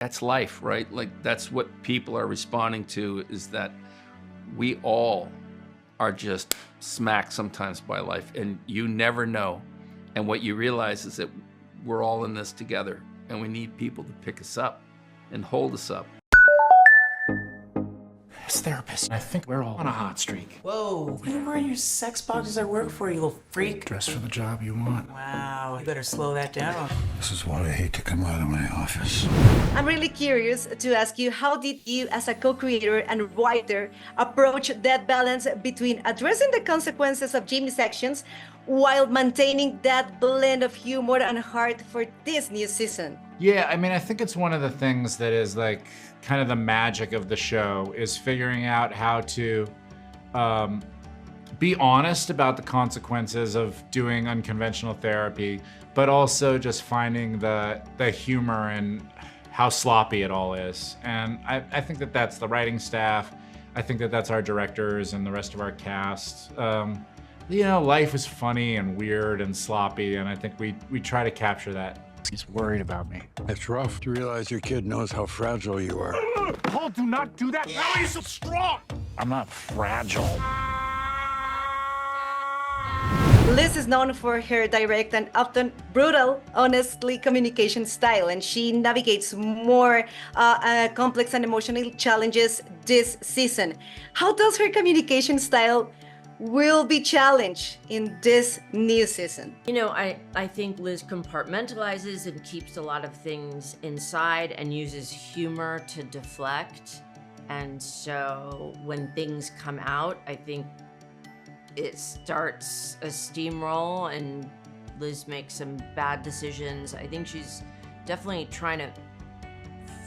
That's life, right? Like, that's what people are responding to, is that we all are just smacked sometimes by life, and you never know. And what you realize is that we're all in this together, and we need people to pick us up and hold us up. As therapist, I think we're all on a hot streak. Whoa, you wear your sex boxes at work for, you little freak? Dress for the job you want. Wow, you better slow that down. This is why I hate to come out of my office. I'm really curious to ask you, how did you as a co-creator and writer approach that balance between addressing the consequences of Jamie's actions while maintaining that blend of humor and heart for this new season? Yeah, I mean, I think it's one of the things that is like kind of the magic of the show, is figuring out how to be honest about the consequences of doing unconventional therapy, but also just finding the humor and how sloppy it all is. And I think that that's the writing staff. I think that that's our directors and the rest of our cast. You know, life is funny and weird and sloppy, and I think we try to capture that. He's worried about me. It's rough to realize your kid knows how fragile you are. Paul, do not do that. How are you so strong? I'm not fragile. Liz is known for her direct and often brutal, honestly communication style, and she navigates more complex and emotional challenges this season. How does her communication style will be challenged in this new season? You know, I think Liz compartmentalizes and keeps a lot of things inside and uses humor to deflect. And so when things come out, I think it starts a steamroll and Liz makes some bad decisions. I think she's definitely trying to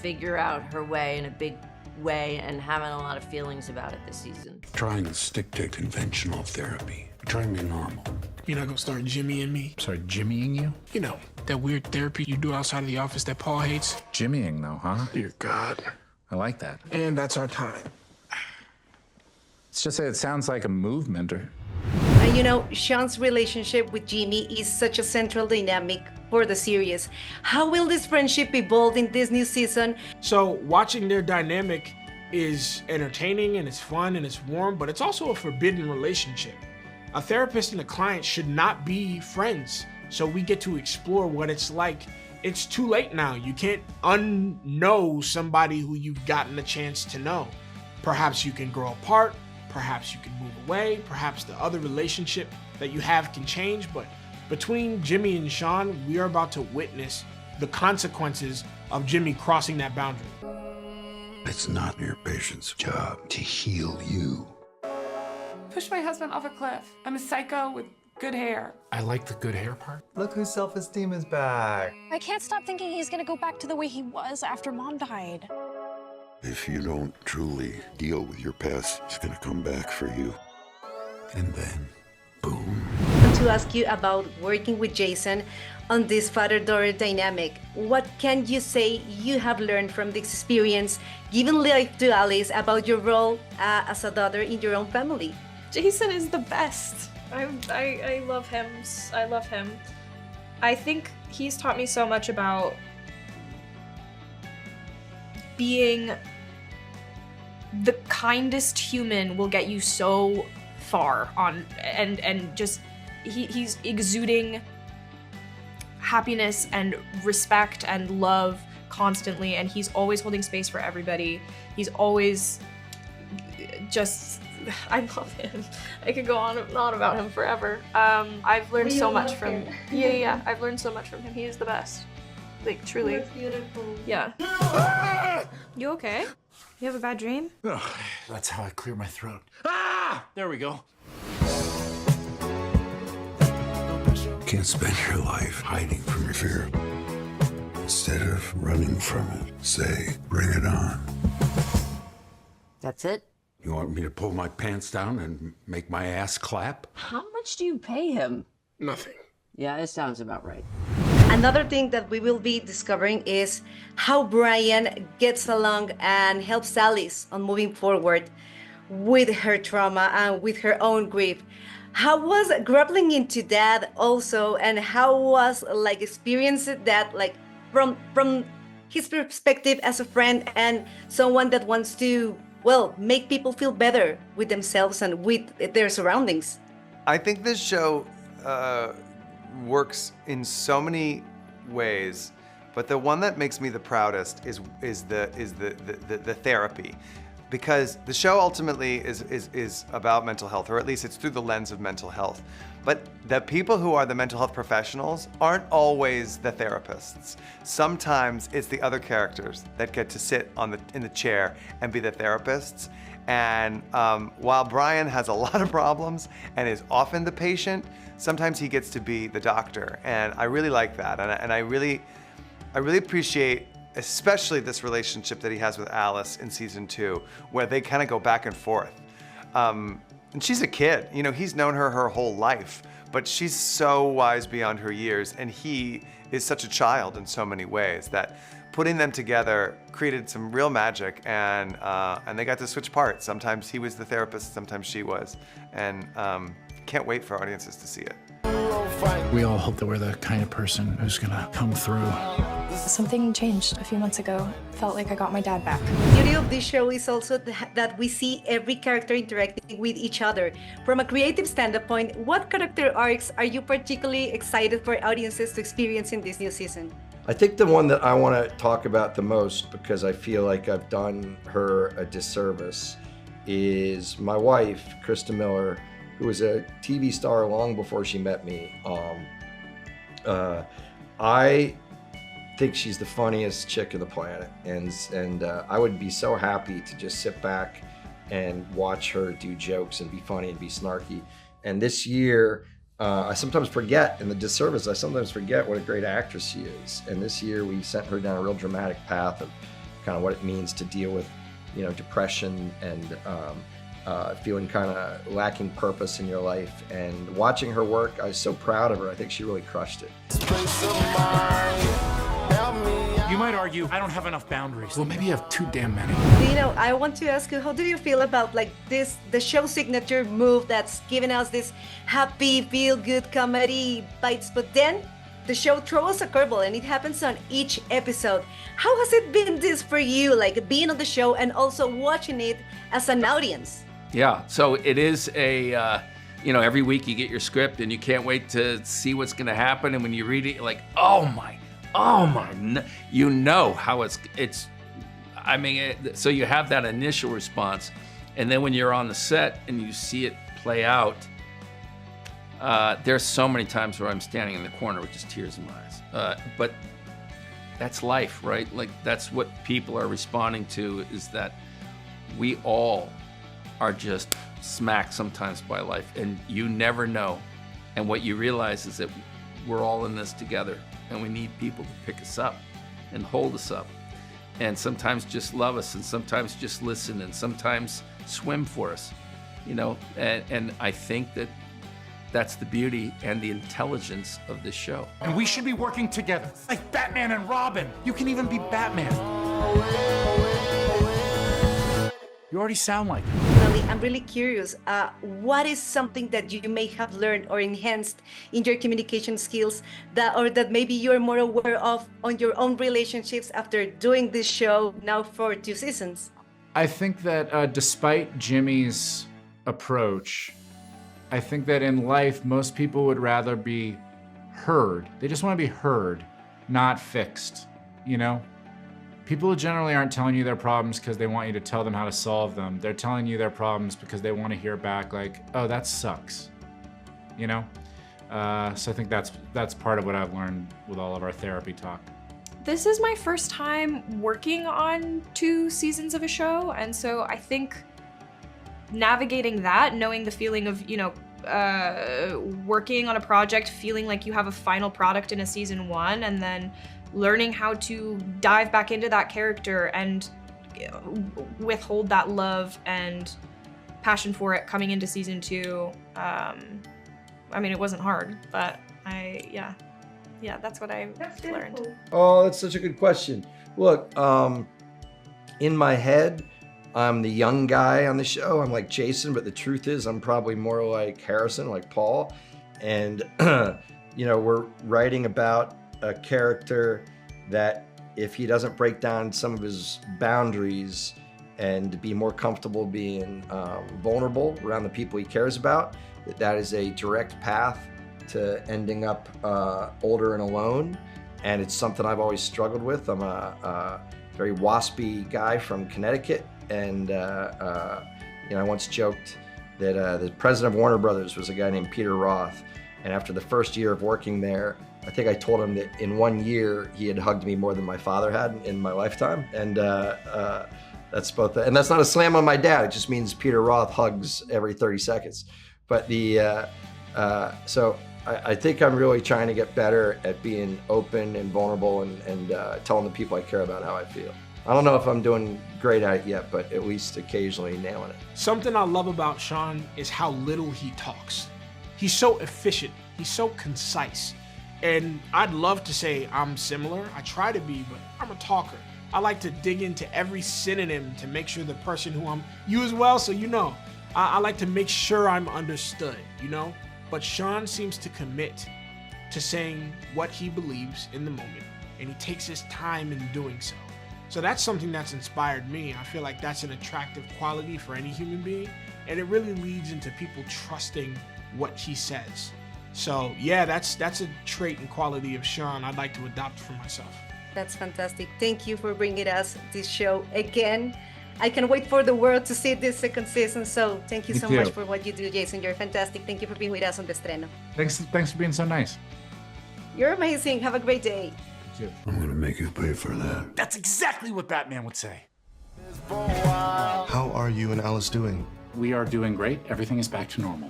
figure out her way in a big way and having a lot of feelings about it this season. Trying to stick to conventional therapy. Trying to be normal. You're not gonna start jimmying me? Sorry, jimmying you? You know, that weird therapy you do outside of the office that Paul hates? Jimmying though, huh? Dear God. I like that. And that's our time. It's just that it sounds like a movement. Or And you know, Sean's relationship with Jimmy is such a central dynamic for the series. How will this friendship evolve in this new season? So watching their dynamic is entertaining and it's fun and it's warm, but it's also a forbidden relationship. A therapist and a client should not be friends. So we get to explore what it's like. It's too late now. You can't unknow somebody who you've gotten a chance to know. Perhaps you can grow apart. Perhaps you can move away. Perhaps the other relationship that you have can change. But between Jimmy and Sean, we are about to witness the consequences of Jimmy crossing that boundary. It's not your patient's job to heal you. Push my husband off a cliff. I'm a psycho with good hair. I like the good hair part. Look whose self-esteem is back. I can't stop thinking he's gonna go back to the way he was after Mom died. If you don't truly deal with your past, it's gonna come back for you. And then, boom. To ask you about working with Jason on this father-daughter dynamic, what can you say you have learned from the experience, giving life to Alice, about your role as a daughter in your own family? Jason is the best. I love him. I love him. I think he's taught me so much about being the kindest human will get you so far on, and just he's exuding happiness and respect and love constantly, and he's always holding space for everybody. He's always just, I love him. I could go on and on about him forever. I've learned so much from him. Yeah, I've learned so much from him. He is the best. Like, truly. That's beautiful. Yeah. You okay? You have a bad dream? Oh, that's how I clear my throat. Ah! There we go. You can't spend your life hiding from your fear. Instead of running from it, say, bring it on. That's it? You want me to pull my pants down and make my ass clap? How much do you pay him? Nothing. Yeah, it sounds about right. Another thing that we will be discovering is how Brian gets along and helps Alice on moving forward with her trauma and with her own grief. How was grappling into that also, and how was like experiencing that, like from his perspective as a friend and someone that wants to, well, make people feel better with themselves and with their surroundings. I think this show works in so many ways, but the one that makes me the proudest is the therapy, because the show ultimately is about mental health, or at least it's through the lens of mental health. But the people who are the mental health professionals aren't always the therapists. Sometimes it's the other characters that get to sit in the chair and be the therapists. And while Brian has a lot of problems and is often the patient, sometimes he gets to be the doctor. And I really like that. And I really appreciate especially this relationship that he has with Alice in season 2, where they kind of go back and forth. And she's a kid, you know, he's known her whole life, but she's so wise beyond her years, and he is such a child in so many ways that putting them together created some real magic, and they got to switch parts. Sometimes he was the therapist, sometimes she was, and can't wait for audiences to see it. We all hope that we're the kind of person who's gonna come through. Something changed a few months ago. Felt like I got my dad back. The beauty of this show is also that we see every character interacting with each other. From a creative standpoint, what character arcs are you particularly excited for audiences to experience in this new season? I think the one that I want to talk about the most, because I feel like I've done her a disservice, is my wife, Krista Miller, who was a TV star long before she met me. I think she's the funniest chick on the planet, and I would be so happy to just sit back and watch her do jokes and be funny and be snarky. And this year, I sometimes forget, in the disservice, I sometimes forget what a great actress she is. And this year we sent her down a real dramatic path of kind of what it means to deal with, you know, depression and feeling kind of lacking purpose in your life. And watching her work, I was so proud of her. I think she really crushed it. You might argue I don't have enough boundaries. Well, maybe you have too damn many. You know, I want to ask you, how do you feel about like the show signature move that's given us this happy, feel-good comedy bites, but then the show throws a curveball and it happens on each episode. How has it been this for you, like being on the show and also watching it as an audience? Yeah, so it is a, you know, every week you get your script and you can't wait to see what's gonna happen. And when you read it, you're like, oh my, you know how it's, I mean, so you have that initial response. And then when you're on the set and you see it play out, there's so many times where I'm standing in the corner with just tears in my eyes. But that's life, right? Like that's what people are responding to, is that we all are just smacked sometimes by life, and you never know. And what you realize is that we're all in this together, and we need people to pick us up and hold us up, and sometimes just love us, and sometimes just listen, and sometimes swim for us, you know. And I think that that's the beauty and the intelligence of this show. And we should be working together, like Batman and Robin. You can even be Batman. You already sound like it. I'm really curious, what is something that you may have learned or enhanced in your communication skills that maybe you're more aware of on your own relationships after doing this show now for 2 seasons? I think that despite Jimmy's approach, I think that in life, most people would rather be heard. They just want to be heard, not fixed, you know? People generally aren't telling you their problems because they want you to tell them how to solve them. They're telling you their problems because they want to hear back like, oh, that sucks, you know? So I think that's part of what I've learned with all of our therapy talk. This is my first time working on 2 seasons of a show, and so I think navigating that, knowing the feeling of, you know, working on a project, feeling like you have a final product in a season 1, and then learning how to dive back into that character and withhold that love and passion for it coming into season 2. I mean, it wasn't hard, but yeah, that's what I learned. Oh, that's such a good question. Look, in my head, I'm the young guy on the show. I'm like Jason, but the truth is I'm probably more like Harrison, like Paul. And, you know, we're writing about a character that if he doesn't break down some of his boundaries and be more comfortable being vulnerable around the people he cares about, that is a direct path to ending up older and alone. And it's something I've always struggled with. I'm a very waspy guy from Connecticut, and I once joked that the president of Warner Brothers was a guy named Peter Roth, and after the first year of working there, I think I told him that in 1 year he had hugged me more than my father had in my lifetime, and that's both. And that's not a slam on my dad. It just means Peter Roth hugs every 30 seconds. But so I think I'm really trying to get better at being open and vulnerable and telling the people I care about how I feel. I don't know if I'm doing great at it yet, but at least occasionally nailing it. Something I love about Sean is how little he talks. He's so efficient, he's so concise. And I'd love to say I'm similar. I try to be, but I'm a talker. I like to dig into every synonym to make sure the person who you as well, so you know. I like to make sure I'm understood, you know? But Sean seems to commit to saying what he believes in the moment, and he takes his time in doing so. So that's something that's inspired me. I feel like that's an attractive quality for any human being, and it really leads into people trusting what he says. So yeah, that's a trait and quality of Sean I'd like to adopt for myself. That's fantastic. Thank you for bringing us this show again. I can't wait for the world to see this second season. So thank you so much for what you do, Jason. You're fantastic. Thank you for being with us on the Estreno. Thanks for being so nice. You're amazing. Have a great day. I'm gonna make you pay for that. That's exactly what Batman would say. How are you and Alice doing? We are doing great. Everything is back to normal.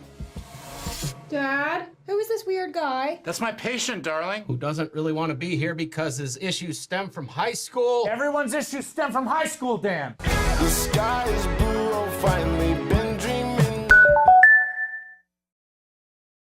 Dad, who is this weird guy? That's my patient, darling. Who doesn't really want to be here because his issues stem from high school. Everyone's issues stem from high school, Dan. The sky is blue.